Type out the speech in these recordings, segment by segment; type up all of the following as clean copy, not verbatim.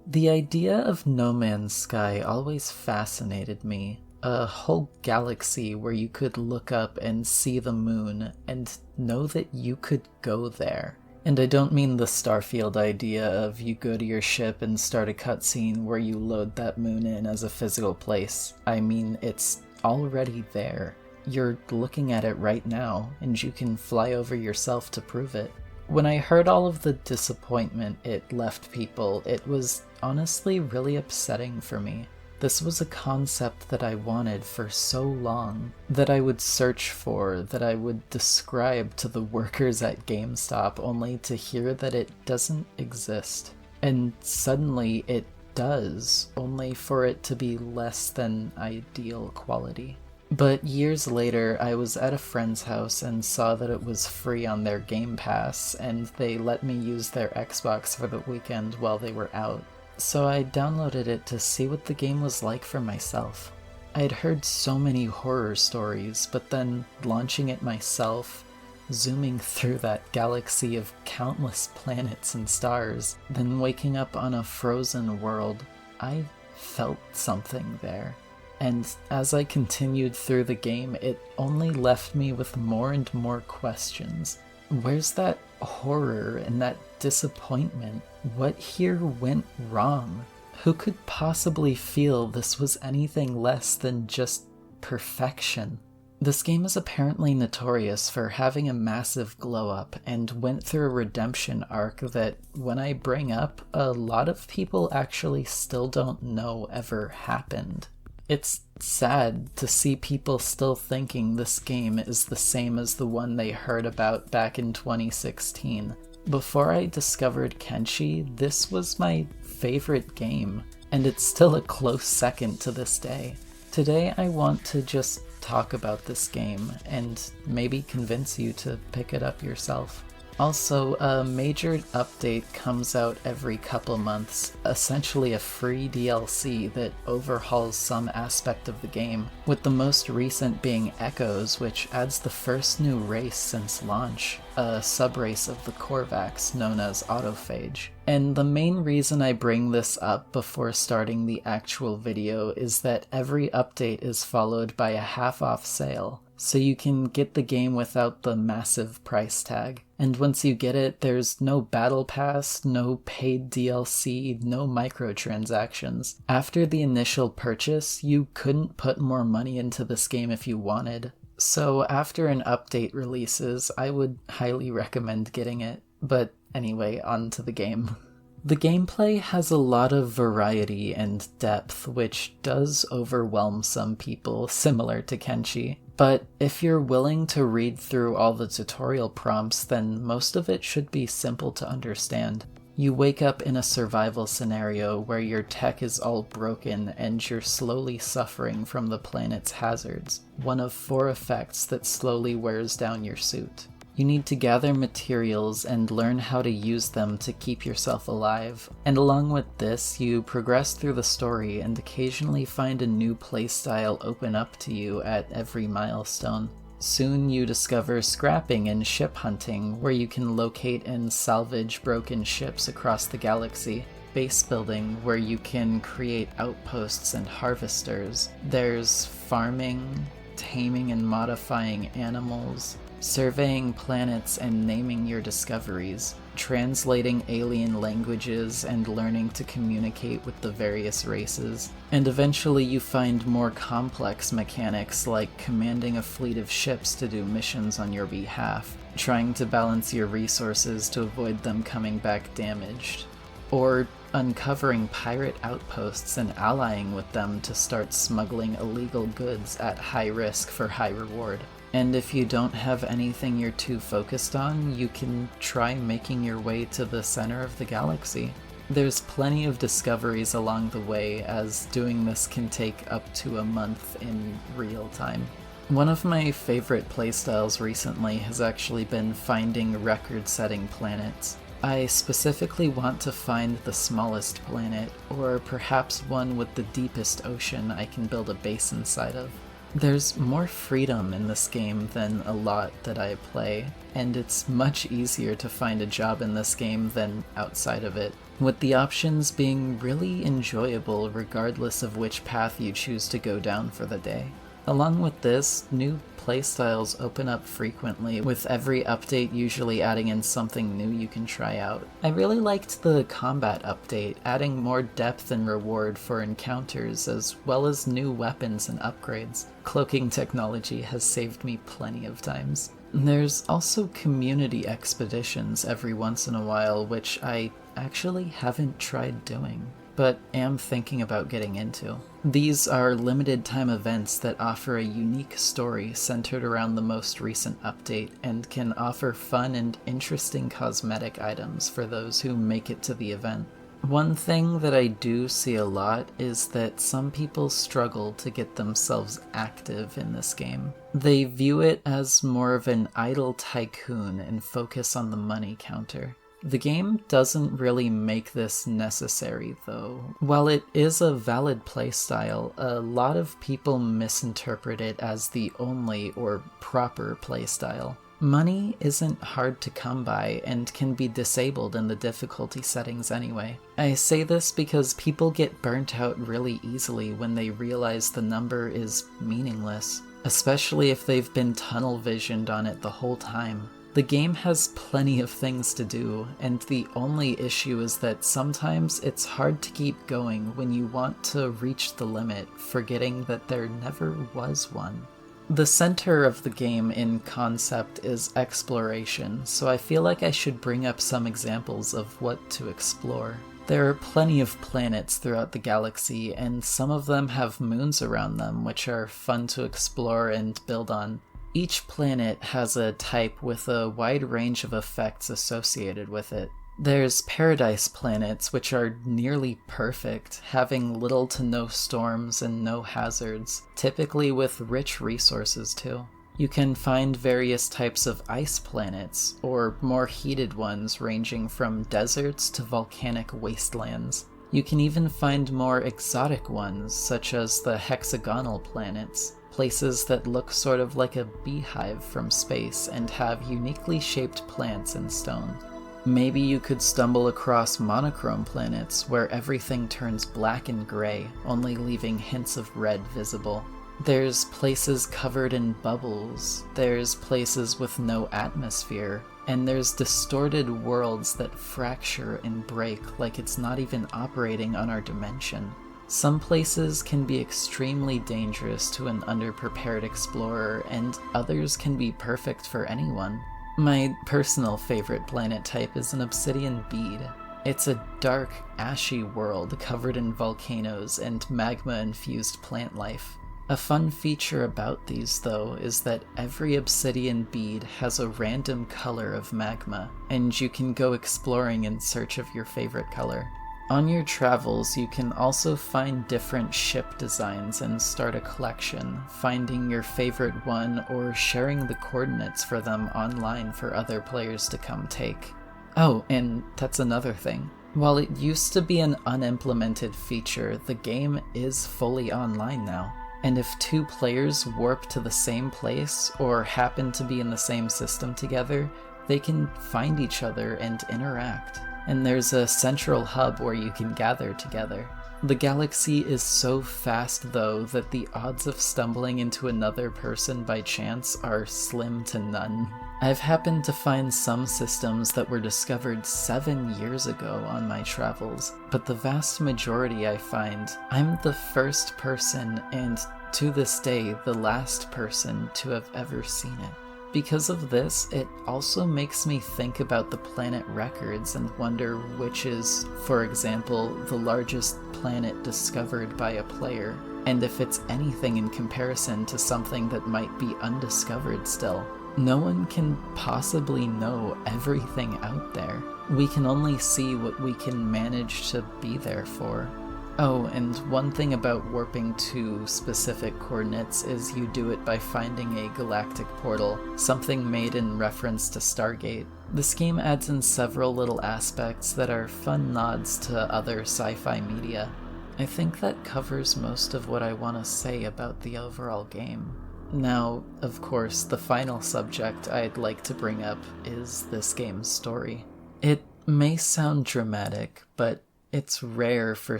The idea of No Man's Sky always fascinated me. A whole galaxy where you could look up and see the moon and know that you could go there. And I don't mean the Starfield idea of you go to your ship and start a cutscene where you load that moon in as a physical place. I mean, it's already there. You're looking at it right now, and you can fly over yourself to prove it. When I heard all of the disappointment it left people, it was honestly really upsetting for me. This was a concept that I wanted for so long, that I would search for, that I would describe to the workers at GameStop, only to hear that it doesn't exist. And suddenly it does, only for it to be less than ideal quality. But years later, I was at a friend's house and saw that it was free on their Game Pass, and they let me use their Xbox for the weekend while they were out. So I downloaded it to see what the game was like for myself. I had heard so many horror stories, but then launching it myself, zooming through that galaxy of countless planets and stars, then waking up on a frozen world, I felt something there. And as I continued through the game, it only left me with more and more questions. Where's that horror and that disappointment? What here went wrong? Who could possibly feel this was anything less than just perfection? This game is apparently notorious for having a massive glow-up, and went through a redemption arc that, when I bring up, a lot of people actually still don't know ever happened. It's sad to see people still thinking this game is the same as the one they heard about back in 2016. Before I discovered Kenshi, this was my favorite game, and it's still a close second to this day. Today I want to just talk about this game, and maybe convince you to pick it up yourself. Also, a major update comes out every couple months, essentially a free DLC that overhauls some aspect of the game, with the most recent being Echoes, which adds the first new race since launch, a subrace of the Korvax known as Autophage. And the main reason I bring this up before starting the actual video is that every update is followed by a half-off sale, so you can get the game without the massive price tag. And once you get it, there's no battle pass, no paid DLC, no microtransactions. After the initial purchase, you couldn't put more money into this game if you wanted. So after an update releases, I would highly recommend getting it. But anyway, on to the game. The gameplay has a lot of variety and depth, which does overwhelm some people, similar to Kenshi. But if you're willing to read through all the tutorial prompts, then most of it should be simple to understand. You wake up in a survival scenario where your tech is all broken and you're slowly suffering from the planet's hazards, one of 4 effects that slowly wears down your suit. You need to gather materials and learn how to use them to keep yourself alive, and along with this, you progress through the story and occasionally find a new playstyle open up to you at every milestone. Soon you discover scrapping and ship hunting, where you can locate and salvage broken ships across the galaxy. Base building, where you can create outposts and harvesters. There's farming, taming and modifying animals, surveying planets and naming your discoveries, translating alien languages and learning to communicate with the various races. And eventually you find more complex mechanics like commanding a fleet of ships to do missions on your behalf, trying to balance your resources to avoid them coming back damaged, or uncovering pirate outposts and allying with them to start smuggling illegal goods at high risk for high reward. And if you don't have anything you're too focused on, you can try making your way to the center of the galaxy. There's plenty of discoveries along the way, as doing this can take up to a month in real time. One of my favorite playstyles recently has actually been finding record-setting planets. I specifically want to find the smallest planet, or perhaps one with the deepest ocean I can build a base inside of. There's more freedom in this game than a lot that I play, and it's much easier to find a job in this game than outside of it, with the options being really enjoyable regardless of which path you choose to go down for the day. Along with this, new playstyles open up frequently, with every update usually adding in something new you can try out. I really liked the combat update, adding more depth and reward for encounters, as well as new weapons and upgrades. Cloaking technology has saved me plenty of times. There's also community expeditions every once in a while, which I actually haven't tried doing, but am thinking about getting into. These are limited time events that offer a unique story centered around the most recent update and can offer fun and interesting cosmetic items for those who make it to the event. One thing that I do see a lot is that some people struggle to get themselves active in this game. They view it as more of an idle tycoon and focus on the money counter. The game doesn't really make this necessary, though. While it is a valid playstyle, a lot of people misinterpret it as the only or proper playstyle. Money isn't hard to come by and can be disabled in the difficulty settings anyway. I say this because people get burnt out really easily when they realize the number is meaningless, especially if they've been tunnel visioned on it the whole time. The game has plenty of things to do, and the only issue is that sometimes it's hard to keep going when you want to reach the limit, forgetting that there never was one. The center of the game in concept is exploration, so I feel like I should bring up some examples of what to explore. There are plenty of planets throughout the galaxy, and some of them have moons around them, which are fun to explore and build on. Each planet has a type with a wide range of effects associated with it. There's paradise planets, which are nearly perfect, having little to no storms and no hazards, typically with rich resources too. You can find various types of ice planets, or more heated ones ranging from deserts to volcanic wastelands. You can even find more exotic ones, such as the hexagonal planets, places that look sort of like a beehive from space and have uniquely shaped plants and stone. Maybe you could stumble across monochrome planets where everything turns black and gray, only leaving hints of red visible. There's places covered in bubbles, there's places with no atmosphere, and there's distorted worlds that fracture and break like it's not even operating on our dimension. Some places can be extremely dangerous to an underprepared explorer, and others can be perfect for anyone. My personal favorite planet type is an obsidian bead. It's a dark, ashy world covered in volcanoes and magma-infused plant life. A fun feature about these, though, is that every obsidian bead has a random color of magma, and you can go exploring in search of your favorite color. On your travels, you can also find different ship designs and start a collection, finding your favorite one or sharing the coordinates for them online for other players to come take. Oh, and that's another thing. While it used to be an unimplemented feature, the game is fully online now. And if two players warp to the same place or happen to be in the same system together, they can find each other and interact. And there's a central hub where you can gather together. The galaxy is so vast, though, that the odds of stumbling into another person by chance are slim to none. I've happened to find some systems that were discovered 7 years ago on my travels, but the vast majority I find, I'm the first person and, to this day, the last person to have ever seen it. Because of this, it also makes me think about the planet records and wonder which is, for example, the largest planet discovered by a player, and if it's anything in comparison to something that might be undiscovered still. No one can possibly know everything out there. We can only see what we can manage to be there for. Oh, and one thing about warping to specific coordinates is you do it by finding a galactic portal, something made in reference to Stargate. This game adds in several little aspects that are fun nods to other sci-fi media. I think that covers most of what I want to say about the overall game. Now, of course, the final subject I'd like to bring up is this game's story. It may sound dramatic, but it's rare for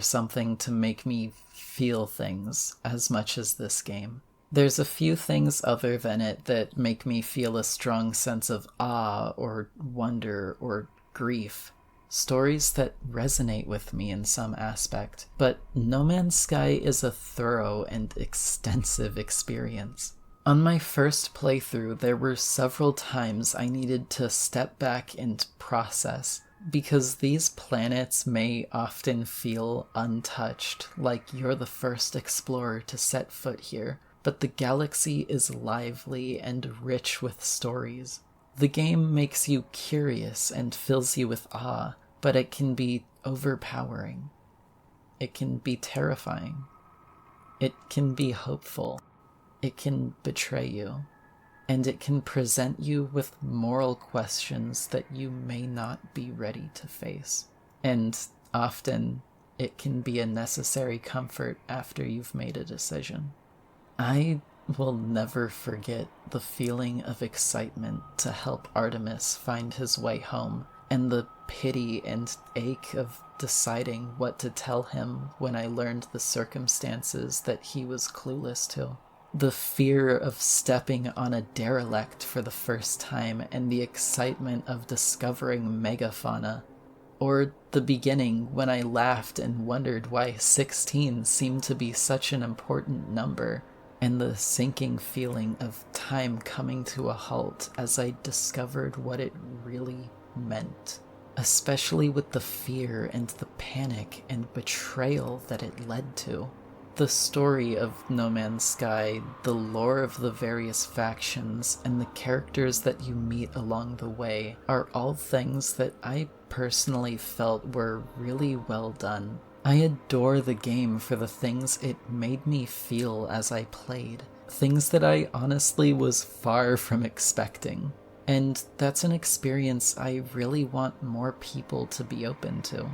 something to make me feel things as much as this game. There's a few things other than it that make me feel a strong sense of awe or wonder or grief. Stories that resonate with me in some aspect, but No Man's Sky is a thorough and extensive experience. On my first playthrough, there were several times I needed to step back and process, because these planets may often feel untouched, like you're the first explorer to set foot here, but the galaxy is lively and rich with stories. The game makes you curious and fills you with awe, but it can be overpowering. It can be terrifying. It can be hopeful. It can betray you. And it can present you with moral questions that you may not be ready to face. And often, it can be a necessary comfort after you've made a decision. I will never forget the feeling of excitement to help Artemis find his way home, and the pity and ache of deciding what to tell him when I learned the circumstances that he was clueless to. The fear of stepping on a derelict for the first time and the excitement of discovering megafauna. Or the beginning when I laughed and wondered why 16 seemed to be such an important number, and the sinking feeling of time coming to a halt as I discovered what it really meant. Especially with the fear and the panic and betrayal that it led to. The story of No Man's Sky, the lore of the various factions, and the characters that you meet along the way are all things that I personally felt were really well done. I adore the game for the things it made me feel as I played, things that I honestly was far from expecting. And that's an experience I really want more people to be open to.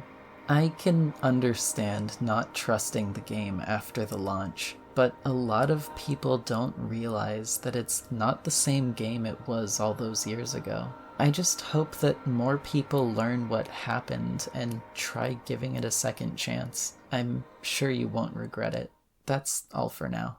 I can understand not trusting the game after the launch, but a lot of people don't realize that it's not the same game it was all those years ago. I just hope that more people learn what happened and try giving it a second chance. I'm sure you won't regret it. That's all for now.